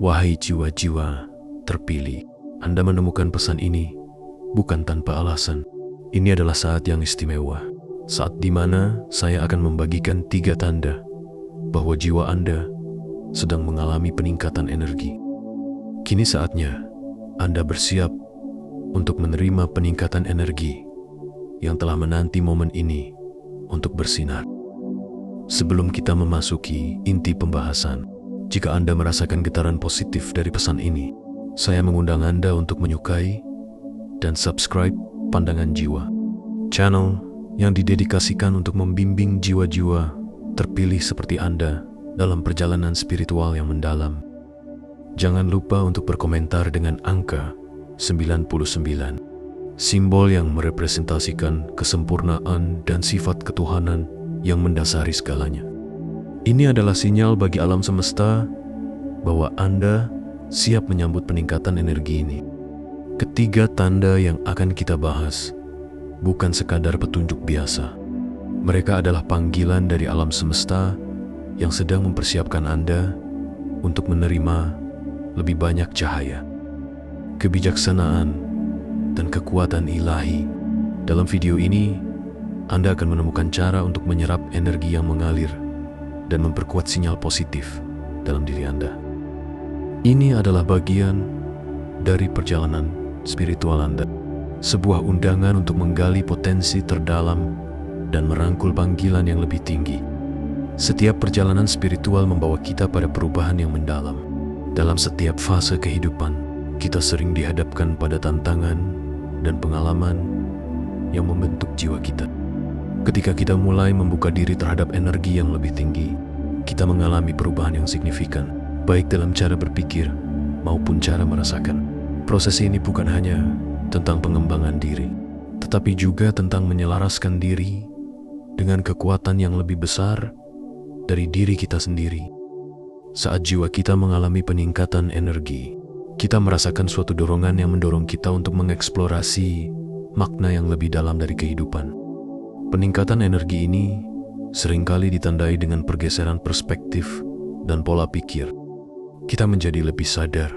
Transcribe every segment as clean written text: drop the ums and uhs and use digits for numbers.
Wahai jiwa-jiwa terpilih, Anda menemukan pesan ini bukan tanpa alasan. Ini adalah saat yang istimewa, saat di mana saya akan membagikan 3 tanda bahwa jiwa Anda sedang mengalami peningkatan energi. Kini saatnya Anda bersiap untuk menerima peningkatan energi yang telah menanti momen ini untuk bersinar. Sebelum kita memasuki inti pembahasan, jika Anda merasakan getaran positif dari pesan ini, saya mengundang Anda untuk menyukai dan subscribe Pandangan Jiwa, channel yang didedikasikan untuk membimbing jiwa-jiwa terpilih seperti Anda dalam perjalanan spiritual yang mendalam. Jangan lupa untuk berkomentar dengan angka 99, simbol yang merepresentasikan kesempurnaan dan sifat ketuhanan yang mendasari segalanya. Ini adalah sinyal bagi alam semesta bahwa Anda siap menyambut peningkatan energi ini. Ketiga tanda yang akan kita bahas bukan sekadar petunjuk biasa. Mereka adalah panggilan dari alam semesta yang sedang mempersiapkan Anda untuk menerima lebih banyak cahaya, kebijaksanaan, dan kekuatan ilahi. Dalam video ini, Anda akan menemukan cara untuk menyerap energi yang mengalir dan memperkuat sinyal positif dalam diri Anda. Ini adalah bagian dari perjalanan spiritual Anda, sebuah undangan untuk menggali potensi terdalam dan merangkul panggilan yang lebih tinggi. Setiap perjalanan spiritual membawa kita pada perubahan yang mendalam. Dalam setiap fase kehidupan, kita sering dihadapkan pada tantangan dan pengalaman yang membentuk jiwa kita. Ketika kita mulai membuka diri terhadap energi yang lebih tinggi, kita mengalami perubahan yang signifikan, baik dalam cara berpikir maupun cara merasakan. Proses ini bukan hanya tentang pengembangan diri, tetapi juga tentang menyelaraskan diri dengan kekuatan yang lebih besar dari diri kita sendiri. Saat jiwa kita mengalami peningkatan energi, kita merasakan suatu dorongan yang mendorong kita untuk mengeksplorasi makna yang lebih dalam dari kehidupan. Peningkatan energi ini seringkali ditandai dengan pergeseran perspektif dan pola pikir. Kita menjadi lebih sadar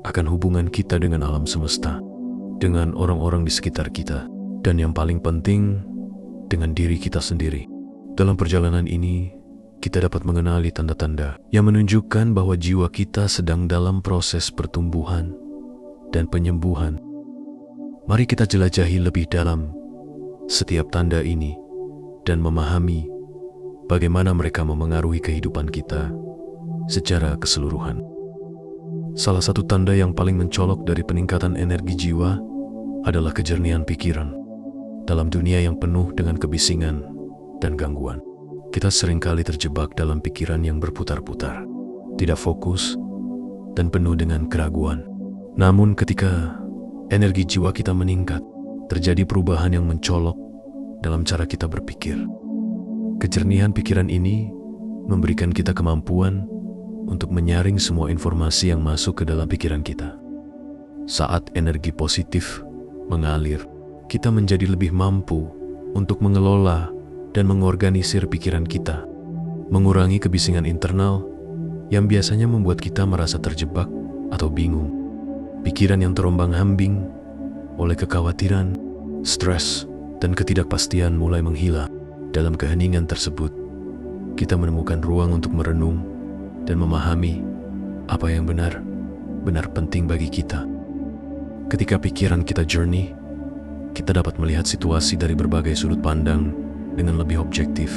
akan hubungan kita dengan alam semesta, dengan orang-orang di sekitar kita, dan yang paling penting, dengan diri kita sendiri. Dalam perjalanan ini, kita dapat mengenali tanda-tanda yang menunjukkan bahwa jiwa kita sedang dalam proses pertumbuhan dan penyembuhan. Mari kita jelajahi lebih dalam setiap tanda ini dan memahami bagaimana mereka memengaruhi kehidupan kita secara keseluruhan. Salah satu tanda yang paling mencolok dari peningkatan energi jiwa adalah kejernihan pikiran. Dalam dunia yang penuh dengan kebisingan dan gangguan, kita seringkali terjebak dalam pikiran yang berputar-putar, tidak fokus, dan penuh dengan keraguan. Namun ketika energi jiwa kita meningkat, terjadi perubahan yang mencolok dalam cara kita berpikir. Kejernihan pikiran ini memberikan kita kemampuan untuk menyaring semua informasi yang masuk ke dalam pikiran kita. Saat energi positif mengalir, kita menjadi lebih mampu untuk mengelola dan mengorganisir pikiran kita, mengurangi kebisingan internal yang biasanya membuat kita merasa terjebak atau bingung. Pikiran yang terombang-ambing oleh kekhawatiran, stres, dan ketidakpastian mulai menghilang. Dalam keheningan tersebut, kita menemukan ruang untuk merenung dan memahami apa yang benar penting bagi kita. Ketika pikiran kita jernih, kita dapat melihat situasi dari berbagai sudut pandang dengan lebih objektif.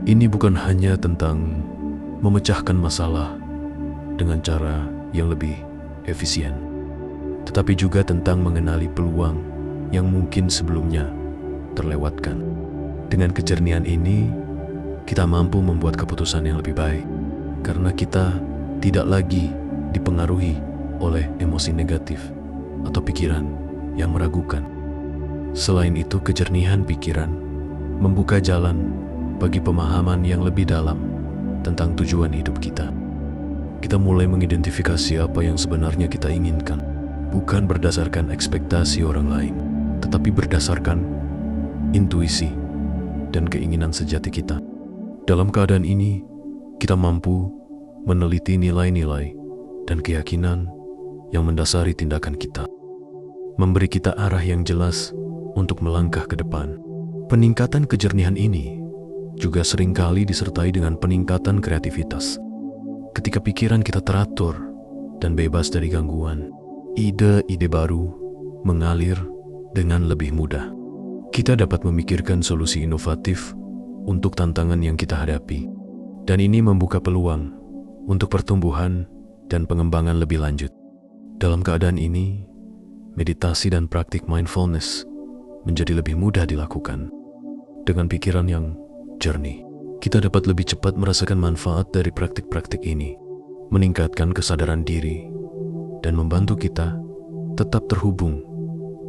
Ini bukan hanya tentang memecahkan masalah dengan cara yang lebih efisien, tetapi juga tentang mengenali peluang yang mungkin sebelumnya terlewatkan. Dengan kejernihan ini, kita mampu membuat keputusan yang lebih baik, karena kita tidak lagi dipengaruhi oleh emosi negatif atau pikiran yang meragukan. Selain itu, kejernihan pikiran membuka jalan bagi pemahaman yang lebih dalam tentang tujuan hidup kita. Kita mulai mengidentifikasi apa yang sebenarnya kita inginkan, bukan berdasarkan ekspektasi orang lain, tetapi berdasarkan intuisi dan keinginan sejati kita. Dalam keadaan ini, kita mampu meneliti nilai-nilai dan keyakinan yang mendasari tindakan kita, memberi kita arah yang jelas untuk melangkah ke depan. Peningkatan kejernihan ini juga seringkali disertai dengan peningkatan kreativitas. Ketika pikiran kita teratur dan bebas dari gangguan, ide-ide baru mengalir dengan lebih mudah. Kita dapat memikirkan solusi inovatif untuk tantangan yang kita hadapi, dan ini membuka peluang untuk pertumbuhan dan pengembangan lebih lanjut. Dalam keadaan ini, meditasi dan praktik mindfulness menjadi lebih mudah dilakukan. Dengan pikiran yang jernih, kita dapat lebih cepat merasakan manfaat dari praktik-praktik ini, meningkatkan kesadaran diri, dan membantu kita tetap terhubung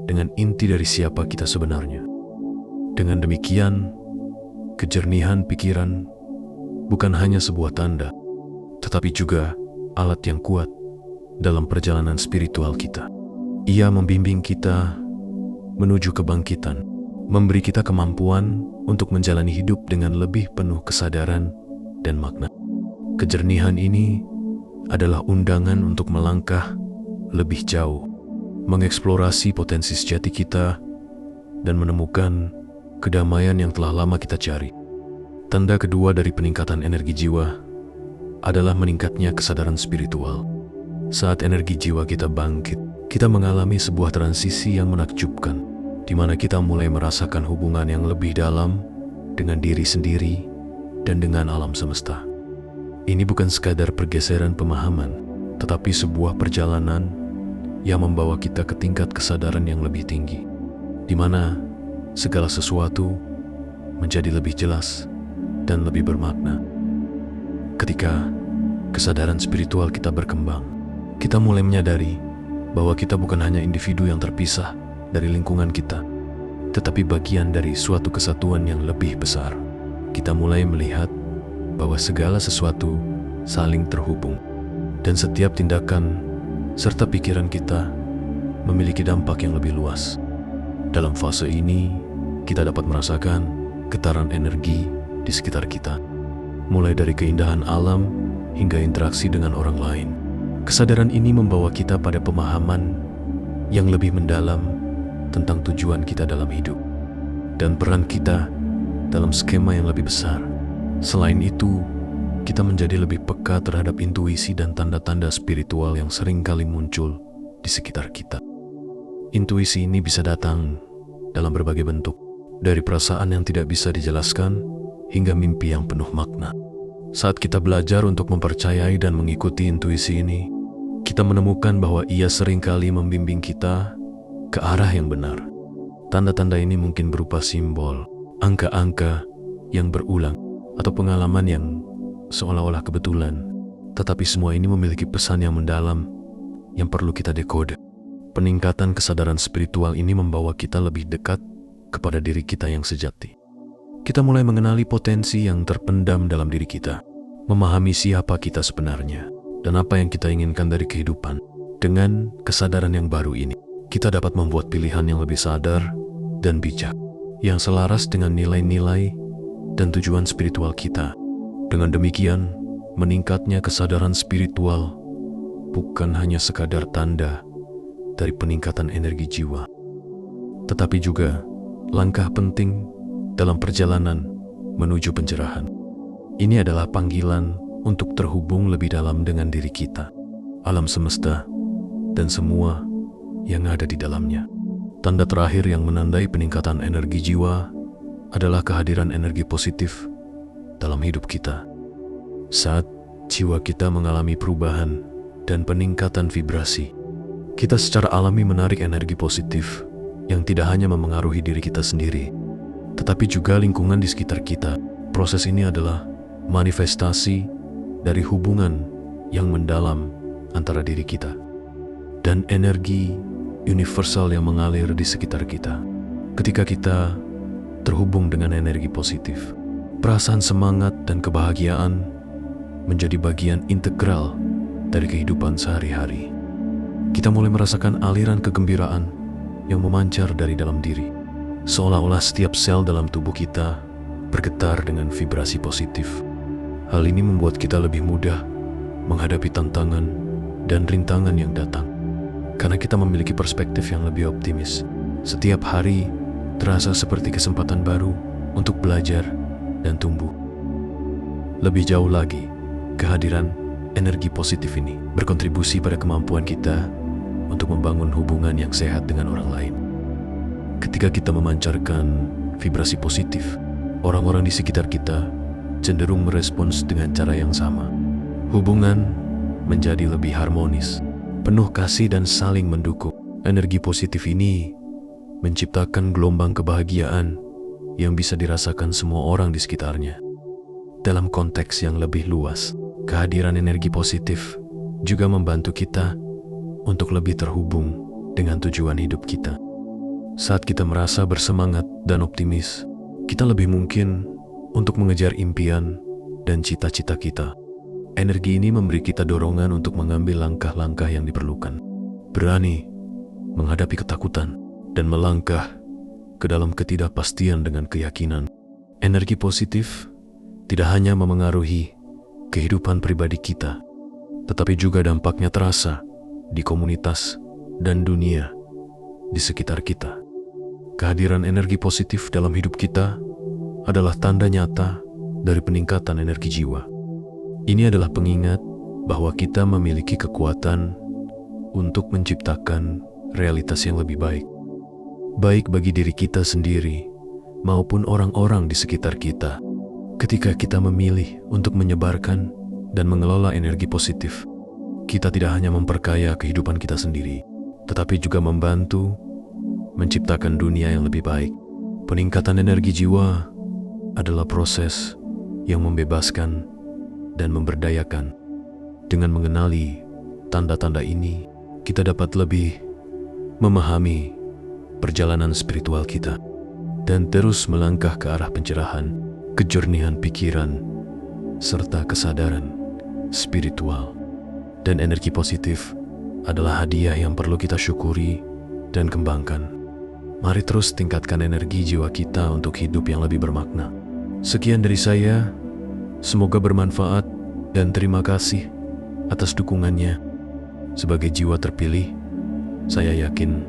dengan inti dari siapa kita sebenarnya. Dengan demikian, kejernihan pikiran bukan hanya sebuah tanda, tetapi juga alat yang kuat dalam perjalanan spiritual kita. Ia membimbing kita menuju kebangkitan, memberi kita kemampuan untuk menjalani hidup dengan lebih penuh kesadaran dan makna. Kejernihan ini adalah undangan untuk melangkah lebih jauh, mengeksplorasi potensi sejati kita, dan menemukan kedamaian yang telah lama kita cari. Tanda kedua dari peningkatan energi jiwa adalah meningkatnya kesadaran spiritual. Saat energi jiwa kita bangkit, kita mengalami sebuah transisi yang menakjubkan, di mana kita mulai merasakan hubungan yang lebih dalam dengan diri sendiri dan dengan alam semesta. Ini bukan sekadar pergeseran pemahaman, tetapi sebuah perjalanan yang membawa kita ke tingkat kesadaran yang lebih tinggi, di mana segala sesuatu menjadi lebih jelas dan lebih bermakna. Ketika kesadaran spiritual kita berkembang, kita mulai menyadari bahwa kita bukan hanya individu yang terpisah dari lingkungan kita, tetapi bagian dari suatu kesatuan yang lebih besar. Kita mulai melihat bahwa segala sesuatu saling terhubung, dan setiap tindakan serta pikiran kita memiliki dampak yang lebih luas. Dalam fase ini, kita dapat merasakan getaran energi di sekitar kita, mulai dari keindahan alam hingga interaksi dengan orang lain. Kesadaran ini membawa kita pada pemahaman yang lebih mendalam tentang tujuan kita dalam hidup dan peran kita dalam skema yang lebih besar. Selain itu, kita menjadi lebih peka terhadap intuisi dan tanda-tanda spiritual yang seringkali muncul di sekitar kita. Intuisi ini bisa datang dalam berbagai bentuk, dari perasaan yang tidak bisa dijelaskan hingga mimpi yang penuh makna. Saat kita belajar untuk mempercayai dan mengikuti intuisi ini, kita menemukan bahwa ia seringkali membimbing kita ke arah yang benar. Tanda-tanda ini mungkin berupa simbol, angka-angka yang berulang, atau pengalaman yang seolah-olah kebetulan. Tetapi semua ini memiliki pesan yang mendalam yang perlu kita dekode. Peningkatan kesadaran spiritual ini membawa kita lebih dekat kepada diri kita yang sejati. Kita mulai mengenali potensi yang terpendam dalam diri kita, memahami siapa kita sebenarnya, dan apa yang kita inginkan dari kehidupan. Dengan kesadaran yang baru ini, kita dapat membuat pilihan yang lebih sadar dan bijak, yang selaras dengan nilai-nilai dan tujuan spiritual kita. Dengan demikian, meningkatnya kesadaran spiritual bukan hanya sekadar tanda dari peningkatan energi jiwa, tetapi juga langkah penting dalam perjalanan menuju pencerahan. Ini adalah panggilan untuk terhubung lebih dalam dengan diri kita, alam semesta, dan semua yang ada di dalamnya. Tanda terakhir yang menandai peningkatan energi jiwa adalah kehadiran energi positif dalam hidup kita. Saat jiwa kita mengalami perubahan dan peningkatan vibrasi, kita secara alami menarik energi positif yang tidak hanya memengaruhi diri kita sendiri, tetapi juga lingkungan di sekitar kita. Proses ini adalah manifestasi dari hubungan yang mendalam antara diri kita dan energi universal yang mengalir di sekitar kita. Ketika kita terhubung dengan energi positif, perasaan semangat dan kebahagiaan menjadi bagian integral dari kehidupan sehari-hari. Kita mulai merasakan aliran kegembiraan yang memancar dari dalam diri, seolah-olah setiap sel dalam tubuh kita bergetar dengan vibrasi positif. Hal ini membuat kita lebih mudah menghadapi tantangan dan rintangan yang datang. Karena kita memiliki perspektif yang lebih optimis. Setiap hari terasa seperti kesempatan baru untuk belajar dan tumbuh. Lebih jauh lagi, kehadiran energi positif ini berkontribusi pada kemampuan kita untuk membangun hubungan yang sehat dengan orang lain. Ketika kita memancarkan vibrasi positif, orang-orang di sekitar kita cenderung merespons dengan cara yang sama. Hubungan menjadi lebih harmonis, penuh kasih dan saling mendukung. Energi positif ini menciptakan gelombang kebahagiaan yang bisa dirasakan semua orang di sekitarnya. Dalam konteks yang lebih luas, kehadiran energi positif juga membantu kita untuk lebih terhubung dengan tujuan hidup kita. Saat kita merasa bersemangat dan optimis, kita lebih mungkin untuk mengejar impian dan cita-cita kita. Energi ini memberi kita dorongan untuk mengambil langkah-langkah yang diperlukan. Berani menghadapi ketakutan dan melangkah ke dalam ketidakpastian dengan keyakinan. Energi positif tidak hanya memengaruhi kehidupan pribadi kita, tetapi juga dampaknya terasa di komunitas dan dunia di sekitar kita. Kehadiran energi positif dalam hidup kita adalah tanda nyata dari peningkatan energi jiwa. Ini adalah pengingat bahwa kita memiliki kekuatan untuk menciptakan realitas yang lebih baik, baik bagi diri kita sendiri maupun orang-orang di sekitar kita. Ketika kita memilih untuk menyebarkan dan mengelola energi positif, kita tidak hanya memperkaya kehidupan kita sendiri, tetapi juga membantu menciptakan dunia yang lebih baik. Peningkatan energi jiwa adalah proses yang membebaskan dan memberdayakan. Dengan mengenali tanda-tanda ini, kita dapat lebih memahami perjalanan spiritual kita dan terus melangkah ke arah pencerahan, kejernihan pikiran, serta kesadaran spiritual. Dan energi positif adalah hadiah yang perlu kita syukuri dan kembangkan. Mari terus tingkatkan energi jiwa kita untuk hidup yang lebih bermakna. Sekian dari saya, semoga bermanfaat dan terima kasih atas dukungannya. Sebagai jiwa terpilih, saya yakin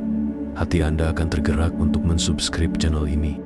hati Anda akan tergerak untuk mensubscribe channel ini.